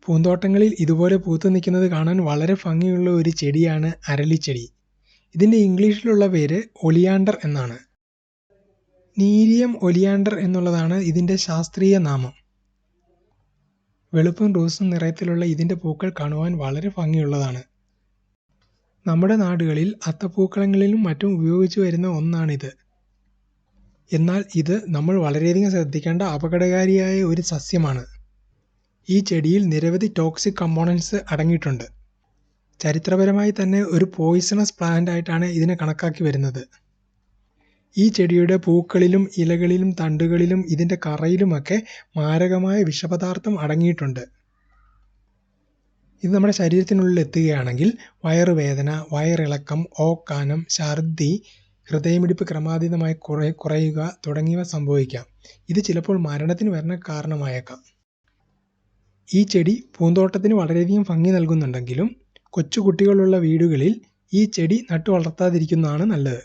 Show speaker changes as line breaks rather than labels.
പൂന്തോട്ടങ്ങളിൽ ഇതുപോലെ പൂത്തു നിൽക്കുന്നത് കാണാൻ വളരെ ഭംഗിയുള്ള ഒരു ചെടിയാണ് അരളിച്ചെടി. ഇതിൻ്റെ ഇംഗ്ലീഷിലുള്ള പേര് ഒലിയാണ്ടർ എന്നാണ്. നീരിയം ഒലിയാണ്ടർ എന്നുള്ളതാണ് ഇതിൻ്റെ ശാസ്ത്രീയ നാമം. വെളുപ്പും റോസും നിറത്തിലുള്ള ഇതിൻ്റെ പൂക്കൾ കാണുവാൻ വളരെ ഭംഗിയുള്ളതാണ്. നമ്മുടെ നാടുകളിൽ അത്തപ്പൂക്കളങ്ങളിലും മറ്റും ഉപയോഗിച്ചു വരുന്ന ഒന്നാണിത്. എന്നാൽ ഇത് നമ്മൾ വളരെയധികം ശ്രദ്ധിക്കേണ്ട അപകടകാരിയായ ഒരു സസ്യമാണ്. ഈ ചെടിയിൽ നിരവധി ടോക്സിക് കമ്പോണൻസ് അടങ്ങിയിട്ടുണ്ട്. ചരിത്രപരമായി തന്നെ ഒരു പോയിസണസ് പ്ലാന്റ് ആയിട്ടാണ് ഇതിനെ കണക്കാക്കി വരുന്നത്. ഈ ചെടിയുടെ പൂക്കളിലും ഇലകളിലും തണ്ടുകളിലും ഇതിൻ്റെ കറയിലുമൊക്കെ മാരകമായ വിഷപദാർത്ഥം അടങ്ങിയിട്ടുണ്ട്. ഇത് നമ്മുടെ ശരീരത്തിനുള്ളിൽ എത്തുകയാണെങ്കിൽ വയറുവേദന, വയറിളക്കം, ഓക്കാനം, ഛർദി, ഹൃദയമിടിപ്പ് ക്രമാതീതമായി കുറയുക തുടങ്ങിയവ സംഭവിക്കാം. ഇത് ചിലപ്പോൾ മരണത്തിന് വരെ കാരണമായേക്കാം. ഈ ചെടി പൂന്തോട്ടത്തിന് വളരെയധികം ഭംഗി നൽകുന്നുണ്ടെങ്കിലും കൊച്ചുകുട്ടികളുള്ള വീടുകളിൽ ഈ ചെടി നട്ടു വളർത്താതിരിക്കുന്നതാണ് നല്ലത്.